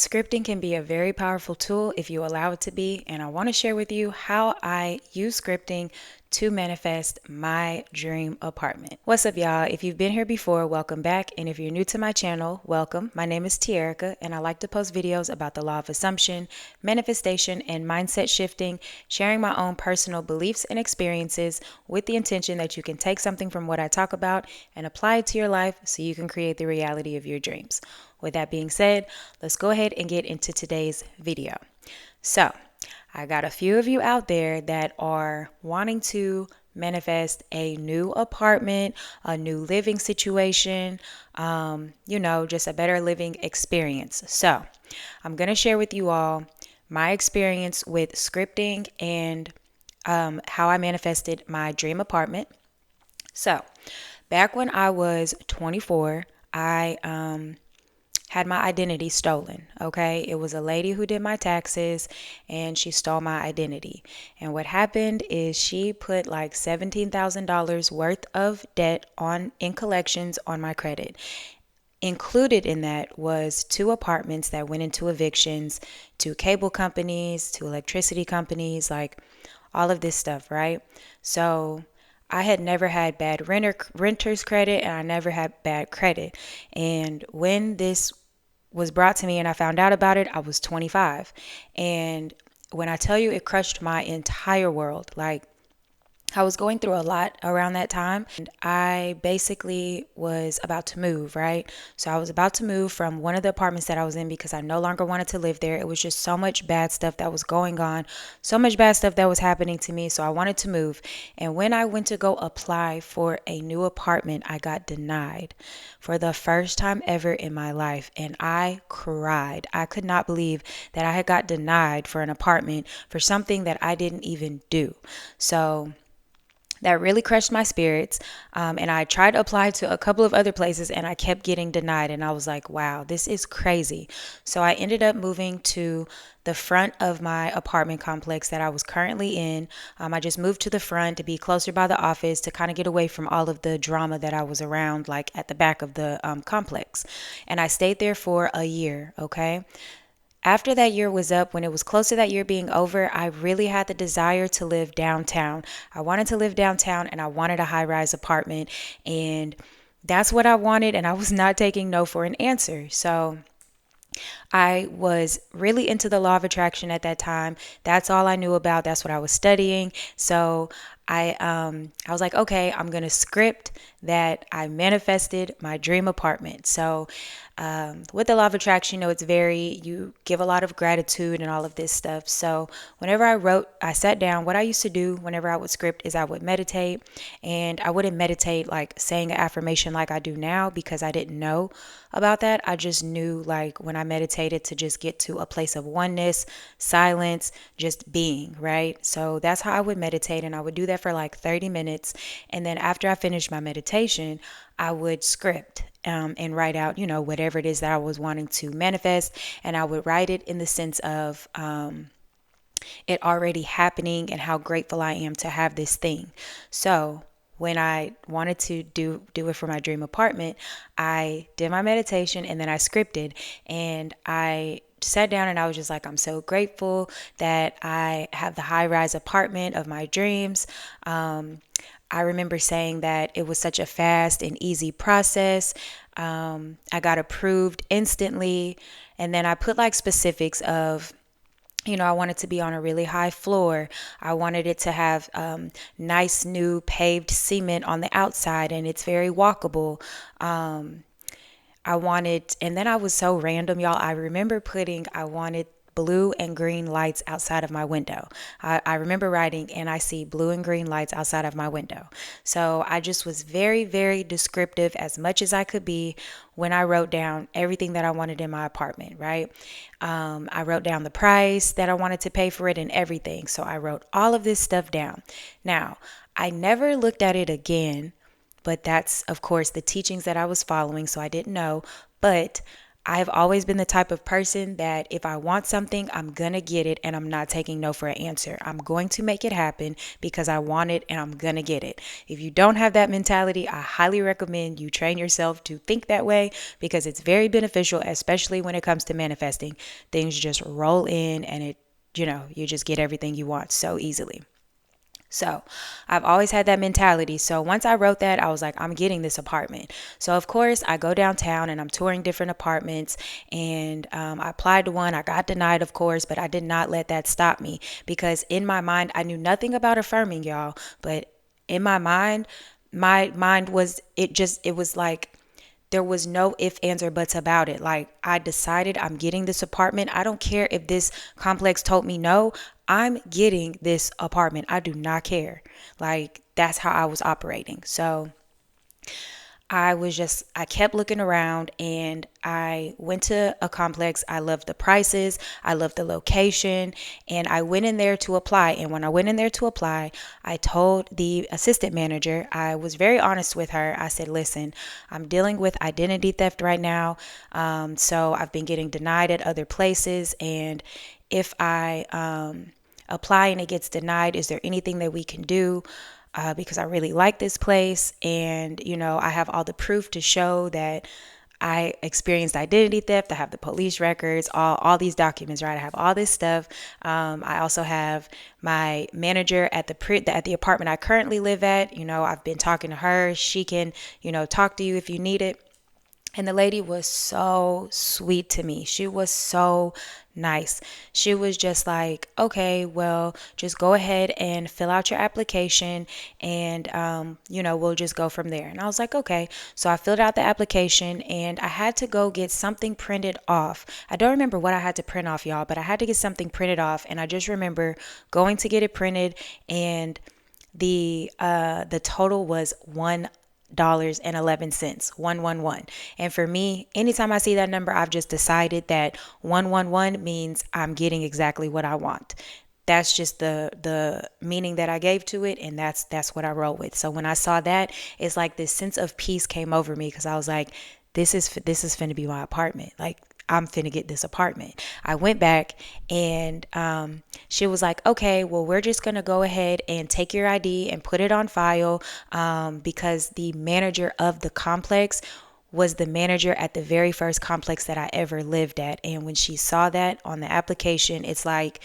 Scripting can be a very powerful tool if you allow it to be, and I want to share with you how I use scripting to manifest my dream apartment. What's up, y'all? If you've been here before, welcome back, and if you're new to my channel, welcome. My name is Tierica, and I like to post videos about the law of assumption, manifestation, and mindset shifting, sharing my own personal beliefs and experiences with the intention that you can take something from what I talk about and apply it to your life so you can create the reality of your dreams. With that being said, let's go ahead and get into today's video. So, I got a few of you out there that are wanting to manifest a new apartment, a new living situation, just a better living experience. So, I'm going to share with you all my experience with scripting and how I manifested my dream apartment. So, back when I was 24, I had my identity stolen. Okay, it was a lady who did my taxes and she stole my identity. And what happened is she put like $17,000 worth of debt in collections on my credit. Included in that was 2 apartments that went into evictions, 2 cable companies, 2 electricity companies, like all of this stuff, right? So I had never had bad renter's credit, and I never had bad credit. And when this was brought to me and I found out about it, I was 25. And when I tell you it crushed my entire world, like I was going through a lot around that time, and I basically was about to move, right? So I was about to move from one of the apartments that I was in because I no longer wanted to live there. It was just so much bad stuff that was going on, so much bad stuff that was happening to me. So I wanted to move. And when I went to go apply for a new apartment, I got denied for the first time ever in my life. And I cried. I could not believe that I had got denied for an apartment for something that I didn't even do. So that really crushed my spirits. And I tried to apply to a couple of other places and I kept getting denied. And I was like, wow, this is crazy. So I ended up moving to the front of my apartment complex that I was currently in. I just moved to the front to be closer by the office to kind of get away from all of the drama that I was around, like at the back of the complex. And I stayed there for a year, okay? After that year was up, when it was close to that year being over, I really had the desire to live downtown. I wanted to live downtown and I wanted a high-rise apartment, and that's what I wanted, and I was not taking no for an answer. So I was really into the law of attraction at that time. That's all I knew about. That's what I was studying. So I was like, okay, I'm gonna script that I manifested my dream apartment. So with the law of attraction, you give a lot of gratitude and all of this stuff. So whenever I sat down, what I used to do whenever I would script is I would meditate, and I wouldn't meditate like saying an affirmation like I do now because I didn't know about that. I just knew like when I meditated to just get to a place of oneness, silence, just being, right? So that's how I would meditate, and I would do that for like 30 minutes. And then after I finished my meditation, I would script and write out, whatever it is that I was wanting to manifest. And I would write it in the sense of it already happening and how grateful I am to have this thing. So when I wanted to do it for my dream apartment, I did my meditation and then I scripted, and I sat down and I was just like, I'm so grateful that I have the high-rise apartment of my dreams. I remember saying that it was such a fast and easy process. I got approved instantly. And then I put like specifics of, I wanted to be on a really high floor. I wanted it to have nice new paved cement on the outside, and it's very walkable. And then I was so random, y'all. I remember I wanted blue and green lights outside of my window. I remember writing, and I see blue and green lights outside of my window. So I just was very, very descriptive as much as I could be when I wrote down everything that I wanted in my apartment, right? I wrote down the price that I wanted to pay for it and everything. So I wrote all of this stuff down. Now, I never looked at it again, but that's, of course, the teachings that I was following, so I didn't know. But I've always been the type of person that if I want something, I'm going to get it and I'm not taking no for an answer. I'm going to make it happen because I want it and I'm going to get it. If you don't have that mentality, I highly recommend you train yourself to think that way because it's very beneficial, especially when it comes to manifesting. Things just roll in and you just get everything you want so easily. So I've always had that mentality. So once I wrote that, I was like, I'm getting this apartment. So of course, I go downtown and I'm touring different apartments, and I applied to one. I got denied, of course, but I did not let that stop me because in my mind, I knew nothing about affirming, y'all. But in my mind, it was like there was no ifs, ands, or buts about it. Like, I decided I'm getting this apartment. I don't care if this complex told me no. I'm getting this apartment. I do not care. Like, that's how I was operating. So I kept looking around and I went to a complex. I loved the prices, I loved the location, and I went in there to apply. And when I went in there to apply, I told the assistant manager, I was very honest with her. I said, listen, I'm dealing with identity theft right now. So I've been getting denied at other places. And if I apply and it gets denied, is there anything that we can do? Because I really like this place, and I have all the proof to show that I experienced identity theft. I have the police records, all these documents, right? I have all this stuff. I also have my manager at the apartment I currently live at. I've been talking to her. She can talk to you if you need it. And the lady was so sweet to me. She was so nice. She was just like, okay, well, just go ahead and fill out your application and, we'll just go from there. And I was like, okay. So I filled out the application and I had to go get something printed off. I don't remember what I had to print off, y'all, but I had to get something printed off. And I just remember going to get it printed, and the total was $1.11, 111. And for me, anytime I see that number, I've just decided that 111 means I'm getting exactly what I want. That's just the meaning that I gave to it, and that's what I roll with. So when I saw that, it's like this sense of peace came over me because I was like, this is finna be my apartment. Like, I'm finna get this apartment. I went back and she was like, okay, well, we're just gonna go ahead and take your ID and put it on file, because the manager of the complex was the manager at the very first complex that I ever lived at. And when she saw that on the application, it's like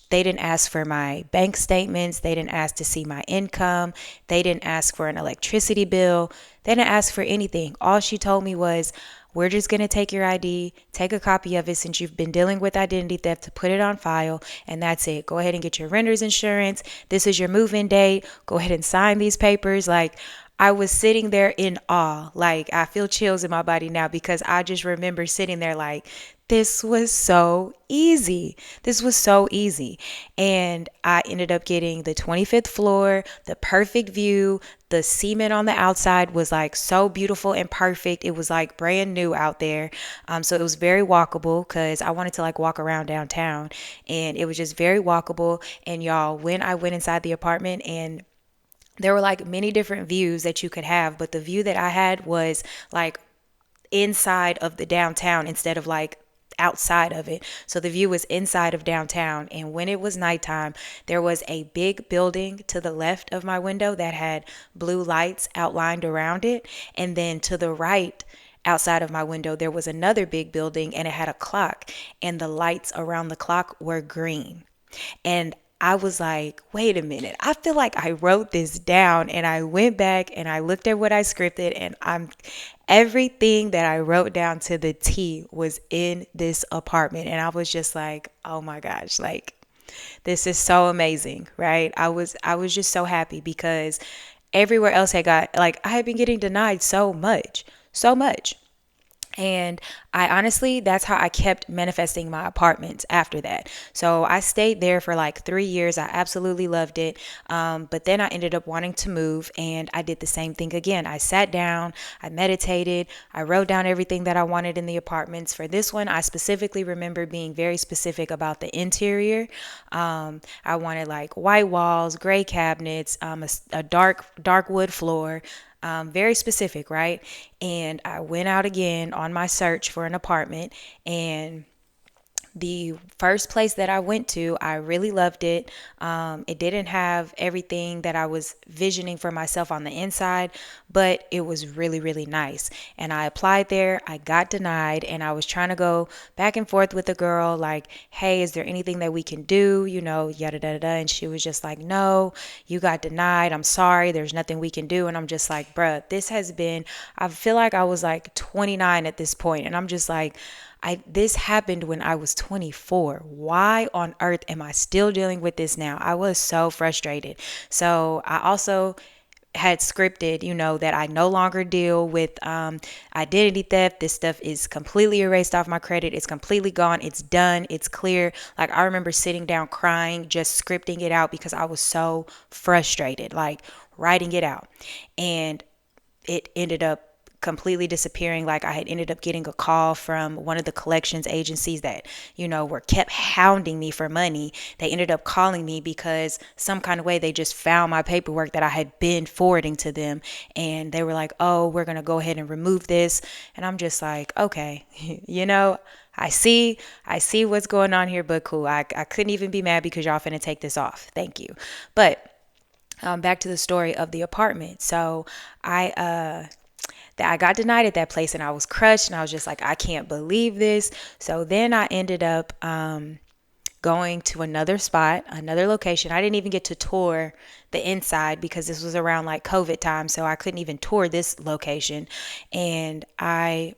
they didn't ask for my bank statements. They didn't ask to see my income. They didn't ask for an electricity bill. They didn't ask for anything. All she told me was, we're just going to take your ID, take a copy of it since you've been dealing with identity theft, to put it on file, and that's it. Go ahead and get your renter's insurance. This is your move-in date. Go ahead and sign these papers. Like, I was sitting there in awe. Like, I feel chills in my body now because I just remember sitting there like, this was so easy. This was so easy. And I ended up getting the 25th floor, the perfect view. The cement on the outside was like so beautiful and perfect. It was like brand new out there. So it was very walkable because I wanted to like walk around downtown, and it was just very walkable. And y'all, when I went inside the apartment, and there were like many different views that you could have, but the view that I had was like inside of the downtown instead of like outside of it. So the view was inside of downtown. And when it was nighttime, there was a big building to the left of my window that had blue lights outlined around it. And then to the right, outside of my window, there was another big building and it had a clock, and the lights around the clock were green. And I was like, wait a minute. I feel like I wrote this down, and I went back and I looked at what I scripted, and everything that I wrote down to the T was in this apartment. And I was just like, oh my gosh, like, this is so amazing, right? I was just so happy because everywhere else I had been getting denied so much, so much. And that's how I kept manifesting my apartments after that. So I stayed there for like 3 years. I absolutely loved it. But then I ended up wanting to move, and I did the same thing again. I sat down, I meditated, I wrote down everything that I wanted in the apartments. For this one, I specifically remember being very specific about the interior. I wanted like white walls, gray cabinets, a dark wood floor. very specific, right? And I went out again on my search for an apartment, and the first place that I went to, I really loved it. It didn't have everything that I was visioning for myself on the inside, but it was really, really nice. And I applied there, I got denied, and I was trying to go back and forth with the girl, like, hey, is there anything that we can do? Yada, yada, yada. And she was just like, no, you got denied. I'm sorry. There's nothing we can do. And I'm just like, bruh, I feel like I was like 29 at this point, and I'm just like, this happened when I was 24. Why on earth am I still dealing with this now? I was so frustrated. So I also had scripted, that I no longer deal with identity theft. This stuff is completely erased off my credit. It's completely gone. It's done. It's clear. Like, I remember sitting down crying, just scripting it out because I was so frustrated, like writing it out. And it ended up completely disappearing. Like, I had ended up getting a call from one of the collections agencies that, were kept hounding me for money. They ended up calling me because some kind of way they just found my paperwork that I had been forwarding to them. And they were like, oh, we're going to go ahead and remove this. And I'm just like, okay, I see what's going on here, but cool. I couldn't even be mad because y'all finna take this off. Thank you. But back to the story of the apartment. So I got denied at that place, and I was crushed, and I was just like, I can't believe this. So then I ended up going to another spot, another location. I didn't even get to tour the inside because this was around like COVID time, so I couldn't even tour this location. And I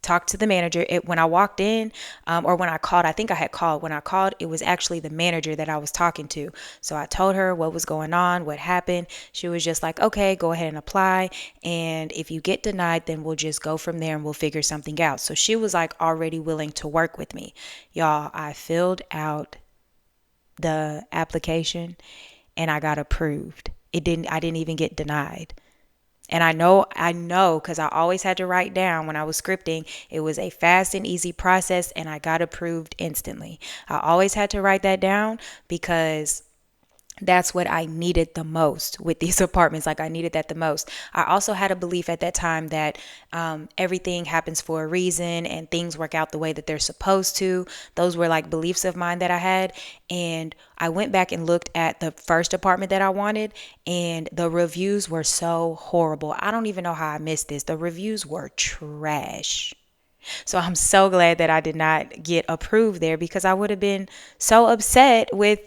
talked to the manager. When I walked in, or when I called, I think I had called. When I called, it was actually the manager that I was talking to. So I told her what was going on, what happened. She was just like, okay, go ahead and apply. And if you get denied, then we'll just go from there and we'll figure something out. So she was like already willing to work with me. Y'all, I filled out the application and I got approved. I didn't even get denied. And I know, because I always had to write down when I was scripting, it was a fast and easy process, and I got approved instantly. I always had to write that down because that's what I needed the most with these apartments. Like, I needed that the most. I also had a belief at that time that everything happens for a reason and things work out the way that they're supposed to. Those were like beliefs of mine that I had. And I went back and looked at the first apartment that I wanted, and the reviews were so horrible. I don't even know how I missed this. The reviews were trash. So I'm so glad that I did not get approved there, because I would have been so upset with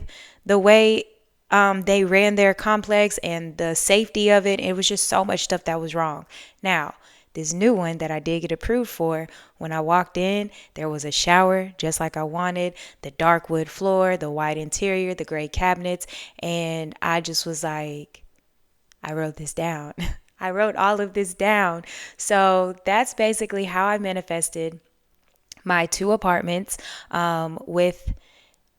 the way they ran their complex and the safety of it. It was just so much stuff that was wrong. Now, this new one that I did get approved for, when I walked in, there was a shower just like I wanted, the dark wood floor, the white interior, the gray cabinets, and I just was like, I wrote this down. I wrote all of this down. So that's basically how I manifested my 2 apartments, with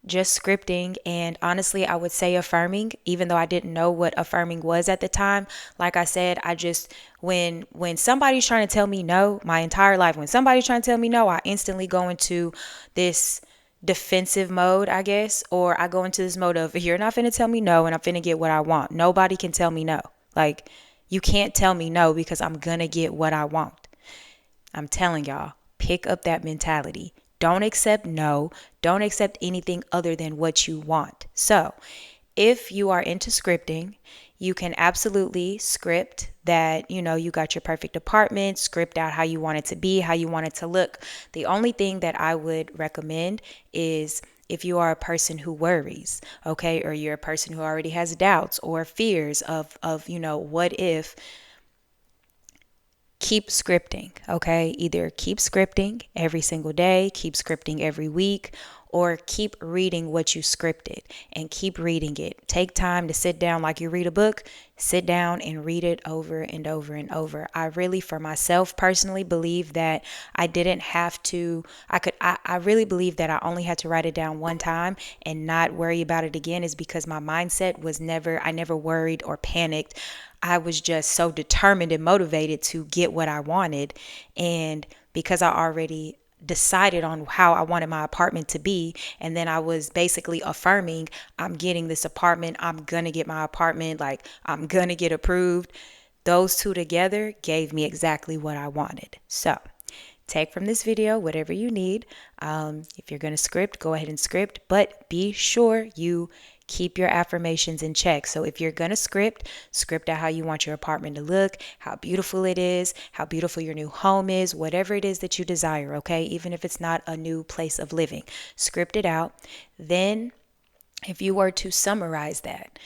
just scripting. And honestly, I would say affirming, even though I didn't know what affirming was at the time. Like I said, I just, when somebody's trying to tell me no, my entire life, when somebody's trying to tell me no, I instantly go into this defensive mode, I guess, or I go into this mode of, you're not finna tell me no, and I'm finna get what I want. Nobody can tell me no. Like, you can't tell me no, because I'm gonna get what I want. I'm telling y'all, pick up that mentality. Don't accept no. Don't accept anything other than what you want. So, if you are into scripting, you can absolutely script that, you got your perfect apartment, script out how you want it to be, how you want it to look. The only thing that I would recommend is, if you are a person who worries, okay, or you're a person who already has doubts or fears of what if, keep scripting, okay? Either keep scripting every single day, keep scripting every week, or keep reading what you scripted and keep reading it. Take time to sit down like you read a book. Sit down and read it over and over and over. I really, for myself personally, believe that I didn't have to, I really believe that I only had to write it down one time and not worry about it again, is because my mindset was I never worried or panicked. I was just so determined and motivated to get what I wanted. And because I already decided on how I wanted my apartment to be, and then I was basically affirming, I'm getting this apartment, I'm gonna get my apartment, like, I'm gonna get approved. those two together gave me exactly what I wanted. So take from this video whatever you need. If you're going to script, go ahead and script, but be sure you keep your affirmations in check. So if you're going to script out how you want your apartment to look, how beautiful it is, how beautiful your new home is, whatever it is that you desire, okay? Even if it's not a new place of living, script it out. Then if you were to summarize that,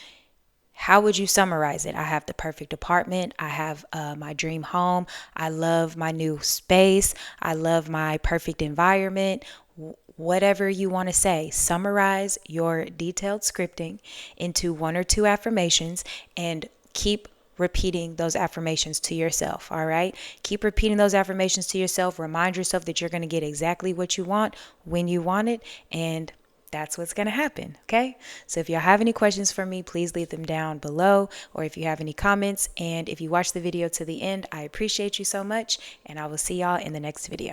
how would you summarize it? I have the perfect apartment. I have my dream home. I love my new space. I love my perfect environment. Whatever you want to say, summarize your detailed scripting into one or two affirmations and keep repeating those affirmations to yourself. All right. Keep repeating those affirmations to yourself. Remind yourself that you're going to get exactly what you want when you want it. And that's what's going to happen. Okay. So if y'all have any questions for me, please leave them down below, or if you have any comments. And if you watch the video to the end, I appreciate you so much, and I will see y'all in the next video.